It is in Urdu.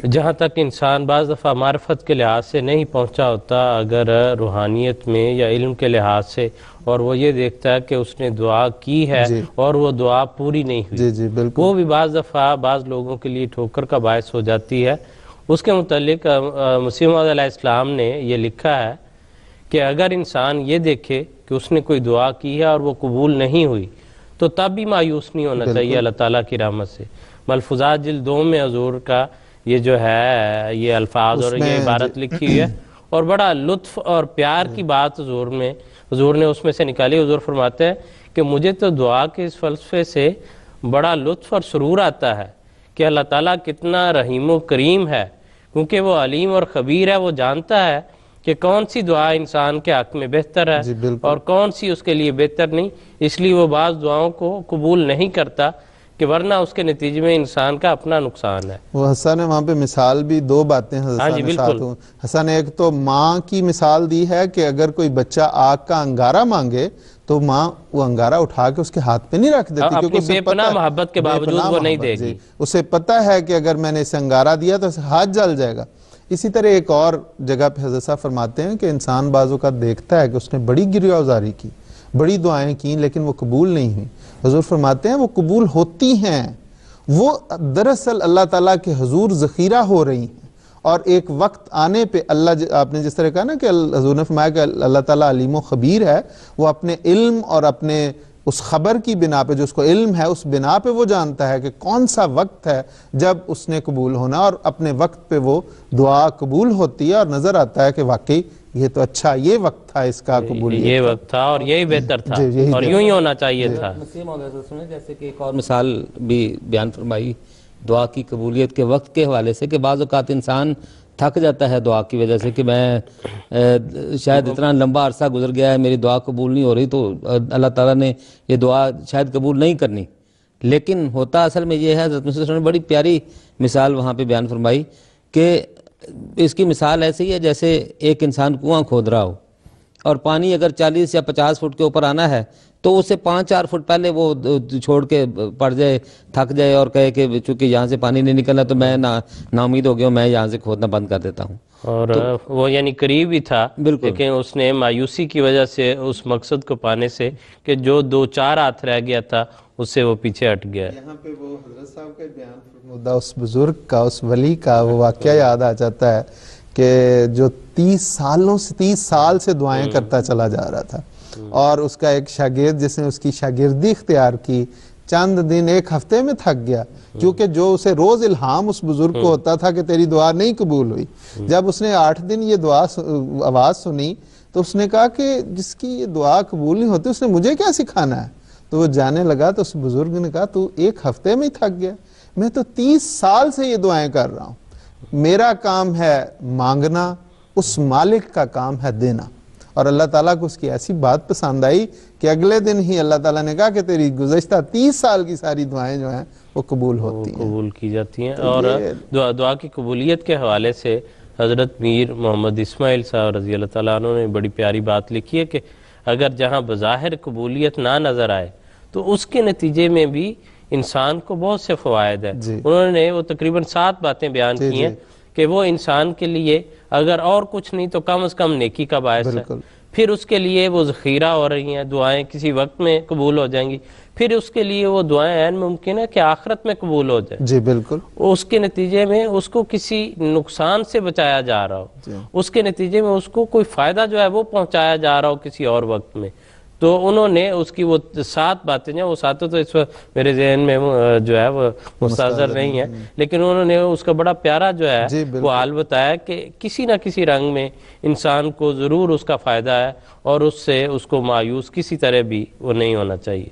جہاں تک انسان بعض دفعہ معرفت کے لحاظ سے نہیں پہنچا ہوتا، اگر روحانیت میں یا علم کے لحاظ سے، اور وہ یہ دیکھتا ہے کہ اس نے دعا کی ہے اور وہ دعا پوری نہیں ہوئی، بالکل وہ بھی بعض دفعہ بعض لوگوں کے لیے ٹھوکر کا باعث ہو جاتی ہے۔ اس کے متعلق مسیح موعود علیہ السلام نے یہ لکھا ہے کہ اگر انسان یہ دیکھے کہ اس نے کوئی دعا کی ہے اور وہ قبول نہیں ہوئی تو تب بھی مایوس نہیں ہونا چاہیے اللہ تعالیٰ کی رحمت سے۔ ملفوظات جلد 2 میں حضور کا یہ جو ہے یہ الفاظ اور یہ عبارت لکھی ہوئی ہے، اور بڑا لطف اور پیار کی بات حضور نے اس میں سے نکالی۔ حضور فرماتے ہیں کہ مجھے تو دعا کے اس فلسفے سے بڑا لطف اور سرور آتا ہے کہ اللہ تعالیٰ کتنا رحیم و کریم ہے، کیونکہ وہ علیم اور خبیر ہے، وہ جانتا ہے کہ کون سی دعا انسان کے حق میں بہتر ہے اور کون سی اس کے لیے بہتر نہیں، اس لیے وہ بعض دعاؤں کو قبول نہیں کرتا کہ ورنہ اس کے نتیجے میں انسان کا اپنا نقصان ہے۔ وہ حسن نے وہاں پہ مثال بھی 2 باتیں حسن نے ایک تو ماں کی مثال دی ہے کہ اگر کوئی بچہ آگ کا انگارہ مانگے تو ماں وہ انگارہ اٹھا کے اس کے ہاتھ پہ نہیں رکھ دیتی، اپنی بے پناہ محبت کے باوجود وہ نہیں دے گی، اسے پتہ ہے کہ اگر میں نے اسے انگارہ دیا تو اسے ہاتھ جل جائے گا۔ اسی طرح ایک اور جگہ پہ حضرت صاحب فرماتے ہیں کہ انسان بعض اوقات دیکھتا ہے کہ اس نے بڑی گریہوزاری کی، بڑی دعائیں کی، لیکن وہ قبول نہیں ہوئی۔ حضور فرماتے ہیں وہ قبول ہوتی ہیں، وہ دراصل اللہ تعالیٰ کے حضور ذخیرہ ہو رہی ہیں، اور ایک وقت آنے پہ اللہ آپ نے جس طرح کہا نا کہ حضور نے فرمایا کہ اللہ تعالیٰ علیم و خبیر ہے، وہ اپنے علم اور اپنے اس خبر کی بنا پہ جو اس کو علم ہے اس بنا پہ وہ جانتا ہے کہ کون سا وقت ہے جب اس نے قبول ہونا، اور اپنے وقت پہ وہ دعا قبول ہوتی ہے، اور نظر آتا ہے کہ واقعی یہ تو اچھا یہ وقت تھا اس کا قبولیت، یہ وقت تھا اور یہی بہتر تھا اور یوں ہی ہونا چاہیے تھا۔ مسیح موعود جیسے کہ ایک اور مثال بھی بیان فرمائی دعا کی قبولیت کے وقت کے حوالے سے کہ بعض اوقات انسان تھک جاتا ہے دعا کی وجہ سے کہ میں شاید اتنا لمبا عرصہ گزر گیا ہے میری دعا قبول نہیں ہو رہی، تو اللہ تعالیٰ نے یہ دعا شاید قبول نہیں کرنی، لیکن ہوتا اصل میں یہ ہے۔ حضرت مسیح صلی اللہ علیہ وسلم نے بڑی پیاری مثال وہاں پہ بیان فرمائی کہ اس کی مثال ایسی ہے جیسے ایک انسان کنواں کھود رہا ہو اور پانی اگر 40 یا 50 فٹ کے اوپر آنا ہے تو اسے 5-4 فٹ پہلے وہ چھوڑ کے پڑ جائے، تھک جائے اور کہے کہ چونکہ یہاں سے پانی نہیں نکلنا تو میں نا امید ہو گیا ہوں، میں یہاں سے کھودنا بند کر دیتا ہوں۔ اور وہ یعنی قریب ہی تھا، لیکن اس نے مایوسی کی وجہ سے اس مقصد کو پانے سے کہ جو 2-4 ہاتھ رہ گیا تھا اس سے وہ پیچھے ہٹ گیا۔ یہاں پہ وہ حضرت صاحب کا بیان فرمودہ اس بزرگ کا، اس ولی کا وہ واقعہ یاد آ جاتا ہے کہ جو 30 سال سے دعائیں کرتا چلا جا رہا تھا، اور اس کا ایک شاگرد جس نے اس کی شاگردی اختیار کی چند دن 1 ہفتے میں تھک گیا، کیونکہ جو اسے روز الہام اس بزرگ کو ہوتا تھا کہ تیری دعا نہیں قبول ہوئی۔ جب اس نے 8 دن یہ دعا آواز سنی تو اس نے کہا کہ جس کی یہ دعا قبول نہیں ہوتی اس نے مجھے کیا سکھانا ہے؟ تو وہ جانے لگا تو اس بزرگ نے کہا تو 1 ہفتے میں ہی تھک گیا، میں تو 30 سال سے یہ دعائیں کر رہا ہوں، میرا کام ہے مانگنا، اس مالک کا کام ہے دینا۔ اور اللہ تعالیٰ کو اس کی ایسی بات پسند آئی کہ اگلے دن ہی اللہ تعالیٰ نے کہا کہ تیری گزشتہ 30 سال کی ساری دعائیں جو ہیں وہ قبول ہوتی ہیں، قبول کی جاتی ہیں۔ اور دعا کی قبولیت کے حوالے سے حضرت میر محمد اسماعیل صاحب رضی اللہ تعالیٰ عنہ نے بڑی پیاری بات لکھی ہے کہ اگر جہاں بظاہر قبولیت نہ نظر آئے تو اس کے نتیجے میں بھی انسان کو بہت سے فوائد ہیں۔ انہوں نے وہ تقریباً 7 باتیں بیان کی ہیں کہ وہ انسان کے لیے اگر اور کچھ نہیں تو کم از کم نیکی کا باعث ہے، پھر اس کے لیے وہ ذخیرہ ہو رہی ہیں، دعائیں کسی وقت میں قبول ہو جائیں گی، پھر اس کے لیے وہ دعائیں عین ممکن ہے کہ آخرت میں قبول ہو جائے، جی بالکل، اس کے نتیجے میں اس کو کسی نقصان سے بچایا جا رہا ہو، اس کے نتیجے میں اس کو کوئی فائدہ جو ہے وہ پہنچایا جا رہا ہو کسی اور وقت میں۔ تو انہوں نے اس کی وہ 7 باتیں جو ہیں وہ 7 تو اس وقت میرے ذہن میں جو ہے وہ مستحضر نہیں ہے، لیکن انہوں نے اس کا بڑا پیارا جو ہے وہ حال بتایا کہ کسی نہ کسی رنگ میں انسان کو ضرور اس کا فائدہ ہے اور اس سے اس کو مایوس کسی طرح بھی وہ نہیں ہونا چاہیے۔